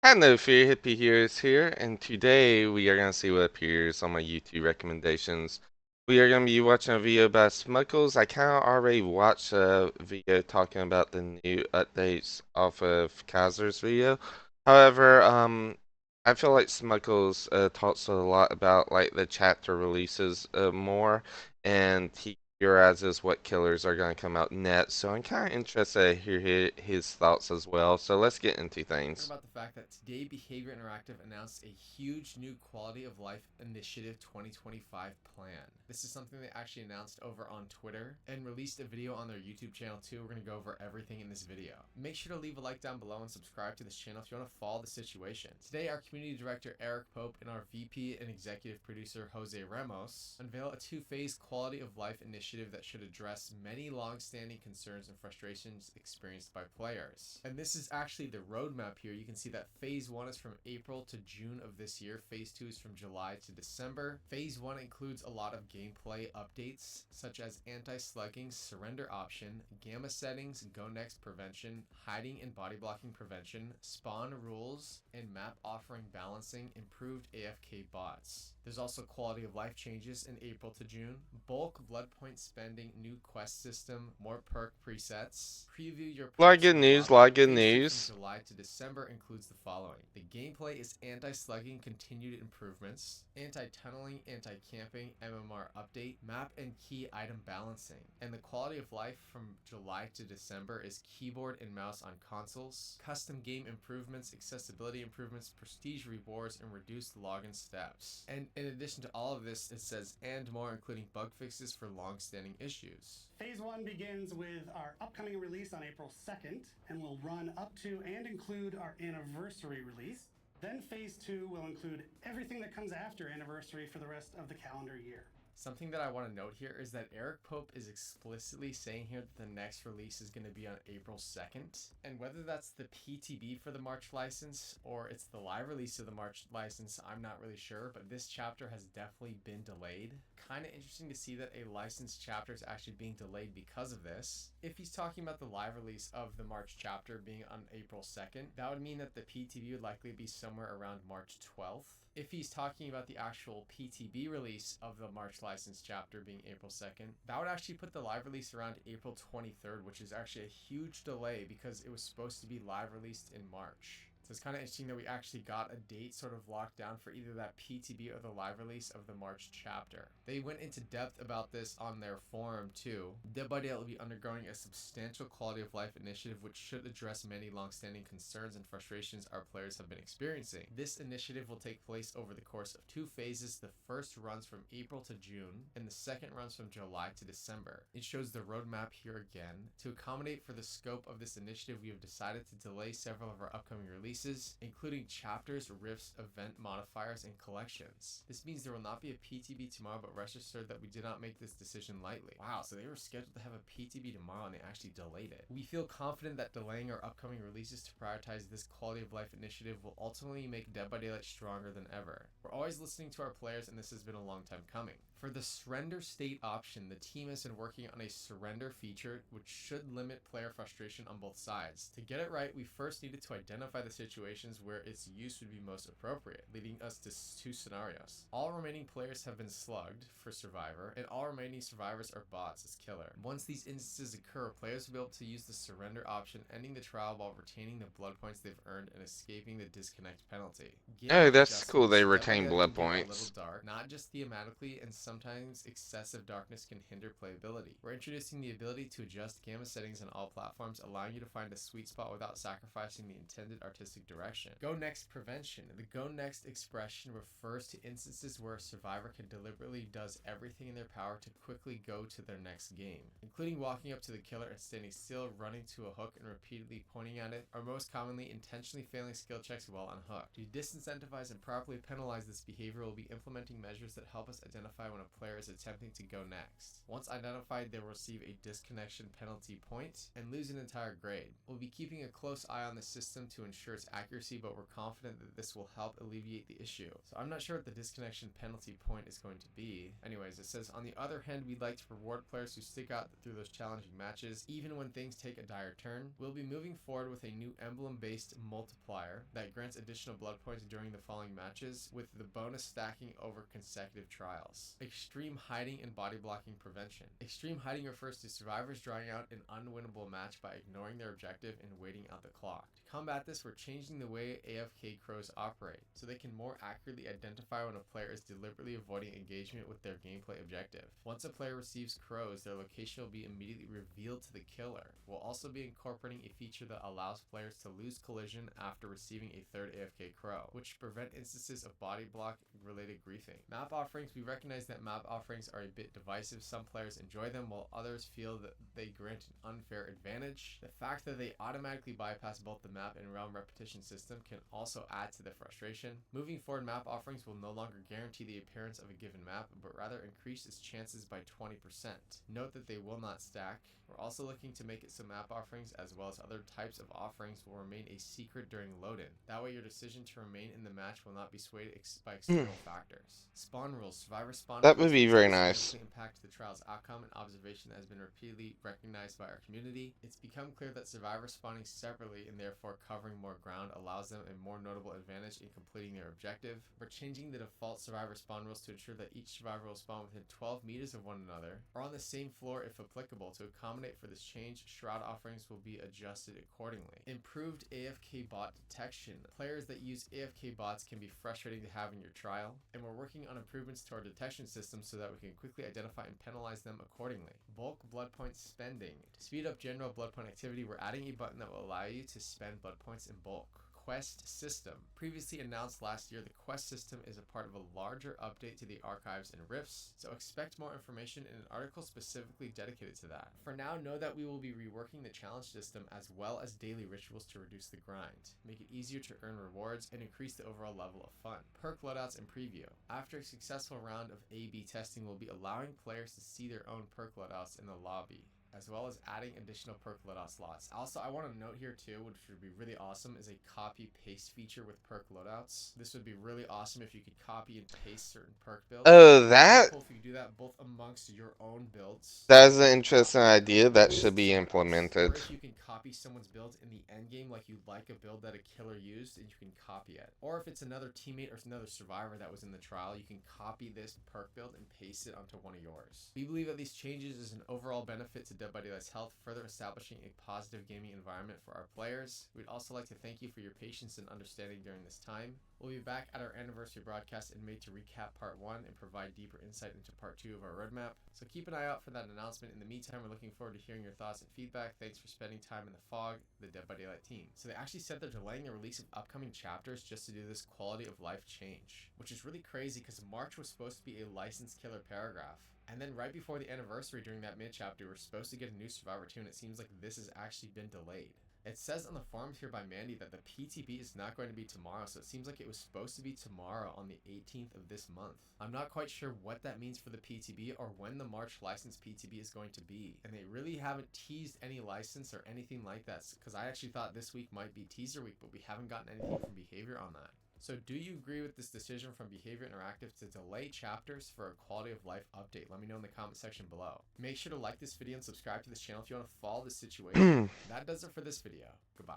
Hello, Fear Hippie Heroes here, and today we are going to see what appears on my YouTube recommendations. We are going to be watching a video about Smuggles. I kind of already watched a video talking about the new updates off of Kazer's video. However, I feel like Smuggles talks a lot about like the chapter releases more, and he theorizes what killers are going to come out next. So I'm kind of interested to hear his thoughts as well. So let's get into things. About the fact that today Behavior Interactive announced a huge new Quality of Life Initiative 2025 plan. This is something they actually announced over on Twitter and released a video on their YouTube channel too. We're going to go over everything in this video. Make sure to leave a like down below and subscribe to this channel if you want to follow the situation. Today our Community Director Eric Pope and our VP and Executive Producer Jose Ramos unveil a two-phase Quality of Life initiative that should address many long-standing concerns and frustrations experienced by players. And this is actually the roadmap here. You can see that phase 1 is from April to June of this year. Phase 2 is from July to December. Phase 1 includes a lot of gameplay updates such as anti-slugging, surrender option, gamma settings, go next prevention, hiding and body blocking prevention, spawn rules, and map offering balancing, improved AFK bots. There's also quality of life changes in April to June, bulk blood point spending, new quest system, more perk presets. Preview your A lot of perks good above. news, a lot of good Phase 2 from news. July to December includes the following. The gameplay is anti-slugging continued improvements, anti-tunneling, anti-camping, MMR update, map and key item balancing. And the quality of life from July to December is keyboard and mouse on consoles, custom game improvements, accessibility improvements, prestige rewards, and reduced login steps. And in addition to all of this, it says and more, including bug fixes for long-standing issues. Phase 1 begins with our upcoming release on April 2nd and will run up to and include our anniversary release. Then Phase 2 will include everything that comes after anniversary for the rest of the calendar year. Something that I want to note here is that Eric Pope is explicitly saying here that the next release is going to be on April 2nd. And whether that's the PTB for the March license or it's the live release of the March license, I'm not really sure, but this chapter has definitely been delayed. Kind of interesting to see that a licensed chapter is actually being delayed because of this. If he's talking about the live release of the March chapter being on April 2nd, that would mean that the PTB would likely be somewhere around March 12th. If he's talking about the actual PTB release of the March license chapter being April 2nd, that would actually put the live release around April 23rd, which is actually a huge delay because it was supposed to be live released in March. So it's kind of interesting that we actually got a date sort of locked down for either that PTB or the live release of the March chapter. They went into depth about this on their forum too. Dead by Daylight will be undergoing a substantial quality of life initiative which should address many long-standing concerns and frustrations our players have been experiencing. This initiative will take place over the course of 2 phases. The first runs from April to June and the second runs from July to December. It shows the roadmap here again. To accommodate for the scope of this initiative, we have decided to delay several of our upcoming releases, including chapters, rifts, event modifiers, and collections. This means there will not be a PTB tomorrow, but rest assured that we did not make this decision lightly. Wow, so they were scheduled to have a PTB tomorrow and they actually delayed it. We feel confident that delaying our upcoming releases to prioritize this quality of life initiative will ultimately make Dead by Daylight stronger than ever. We're always listening to our players and this has been a long time coming. For the surrender state option, the team has been working on a surrender feature which should limit player frustration on both sides. To get it right, we first needed to identify the situations where its use would be most appropriate, leading us to 2 scenarios. All remaining players have been slugged for survivor, and all remaining survivors are bots as killer. Once these instances occur, players will be able to use the surrender option, ending the trial while retaining the blood points they've earned and escaping the disconnect penalty. Oh, Gameplay that's cool. They adjustments. Dead by retain Daylight blood can get a little points. dark, not just thematically, and sometimes excessive darkness can hinder playability. We're introducing the ability to adjust gamma settings on all platforms, allowing you to find a sweet spot without sacrificing the intended artistic direction. Go next prevention. The go next expression refers to instances where a survivor can deliberately does everything in their power to quickly go to their next game, including walking up to the killer and standing still, running to a hook and repeatedly pointing at it, or most commonly intentionally failing skill checks while unhooked. To disincentivize and properly penalize this behavior, we'll be implementing measures that help us identify when a player is attempting to go next. Once identified, they will receive a disconnection penalty point and lose an entire grade. We'll be keeping a close eye on the system to ensure its accuracy, but we're confident that this will help alleviate the issue. So I'm not sure what the disconnection penalty point is going to be. Anyways, it says, on the other hand, we'd like to reward players who stick out through those challenging matches, even when things take a dire turn. We'll be moving forward with a new emblem-based multiplier that grants additional blood points during the following matches, with the bonus stacking over consecutive trials. Extreme hiding and body blocking prevention. Extreme hiding refers to survivors drawing out an unwinnable match by ignoring their objective and waiting out the clock. To combat this, we're changing the way AFK crows operate, so they can more accurately identify when a player is deliberately avoiding engagement with their gameplay objective. Once a player receives crows, their location will be immediately revealed to the killer. We'll also be incorporating a feature that allows players to lose collision after receiving a third AFK crow, which prevent instances of body block related griefing. Map offerings. We recognize that map offerings are a bit divisive. Some players enjoy them while others feel that they grant an unfair advantage. The fact that they automatically bypass both the map and realm repetition system can also add to the frustration. Moving forward, map offerings will no longer guarantee the appearance of a given map, but rather increase its chances by 20%. Note that they will not stack. We're also looking to make it so map offerings as well as other types of offerings will remain a secret during load-in. That way your decision to remain in the match will not be swayed by external factors. Spawn rules. Survivor spawn That would be frequencies very can nice. significantly impact the trial's outcome, and observation that has been repeatedly recognized by our community. It's become clear that survivors spawning separately and therefore covering more ground allows them a more notable advantage in completing their objective. We're changing the default survivor spawn rules to ensure that each survivor will spawn within 12 meters of one another, or on the same floor if applicable. To accommodate for this change, shroud offerings will be adjusted accordingly. Improved AFK bot detection. Players that use AFK bots can be frustrating to have in your trial, and we're working on improvements to our detection system so that we can quickly identify and penalize them accordingly. Bulk blood point spending. To speed up general blood point activity, we're adding a button that will allow you to spend blood points in bulk. Quest system. Previously announced last year, the quest system is a part of a larger update to the archives and rifts, so expect more information in an article specifically dedicated to that. For now, know that we will be reworking the challenge system as well as daily rituals to reduce the grind, make it easier to earn rewards, and increase the overall level of fun. Perk loadouts and preview. After a successful round of A/B testing, we'll be allowing players to see their own perk loadouts in the lobby, as well as adding additional perk loadout slots. Also, I want to note here too, which would be really awesome, is a copy paste feature with perk loadouts. This would be really awesome if you could copy and paste certain perk builds. Oh, It's cool if you could do that both amongst your own builds. that's an interesting idea that should be implemented. Or if you can copy someone's build in the end game, like you like a build that a killer used, and you can copy it. Or if it's another teammate or another survivor that was in the trial, you can copy this perk build and paste it onto one of yours. We believe that these changes is an overall benefit to Dead by Daylight's health, further establishing a positive gaming environment for our players. We'd also like to thank you for your patience and understanding during this time. We'll be back at our anniversary broadcast in May to recap part 1 and provide deeper insight into part 2 of our roadmap. So keep an eye out for that announcement. In the meantime, we're looking forward to hearing your thoughts and feedback. Thanks for spending time in the fog, the Dead by Daylight team. So they actually said they're delaying the release of upcoming chapters just to do this quality of life change, which is really crazy because March was supposed to be a licensed killer paragraph. And then right before the anniversary during that mid-chapter, we're supposed to get a new Survivor 2, and it seems like this has actually been delayed. It says on the forums here by Mandy that the PTB is not going to be tomorrow, so it seems like it was supposed to be tomorrow on the 18th of this month. I'm not quite sure what that means for the PTB or when the March license PTB is going to be. And they really haven't teased any license or anything like that, because I actually thought this week might be teaser week, but we haven't gotten anything from Behavior on that. So do you agree with this decision from Behavior Interactive to delay chapters for a quality of life update? Let me know in the comment section below. Make sure to like this video and subscribe to this channel if you want to follow the situation. That does it for this video. Goodbye.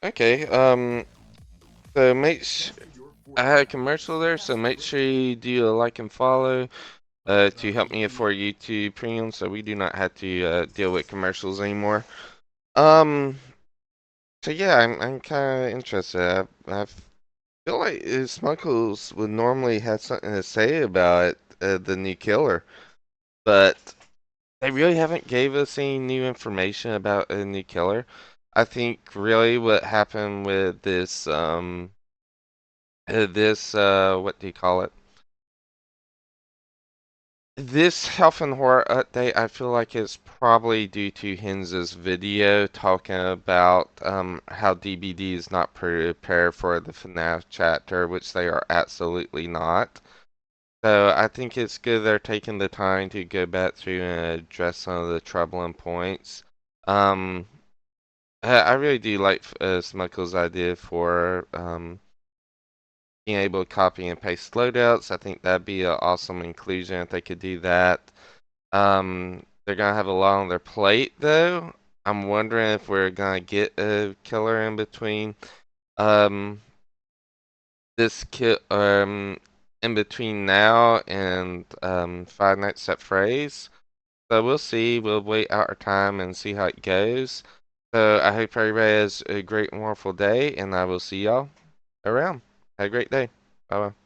Okay, so I had a commercial there, so make sure you do a like and follow to help me afford YouTube Premium so we do not have to deal with commercials anymore. So yeah, I'm kind of interested. I feel like Smuggles would normally have something to say about the new killer, but they really haven't gave us any new information about a new killer. I think really what happened with this what do you call it? This Health and Horror update, I feel like it's probably due to Hinz's video talking about how DBD is not prepared for the FNAF chapter, which they are absolutely not. So I think it's good they're taking the time to go back through and address some of the troubling points. I really do like Smuckle's idea for being able to copy and paste loadouts. I think that'd be an awesome inclusion if they could do that. They're gonna have a lot on their plate though. I'm wondering if we're gonna get a killer in between. Um, this ki in between now and Five Nights at Freddy's. So we'll see. We'll wait out our time and see how it goes. So I hope everybody has a great and wonderful day, and I will see y'all around. Have a great day. Bye bye.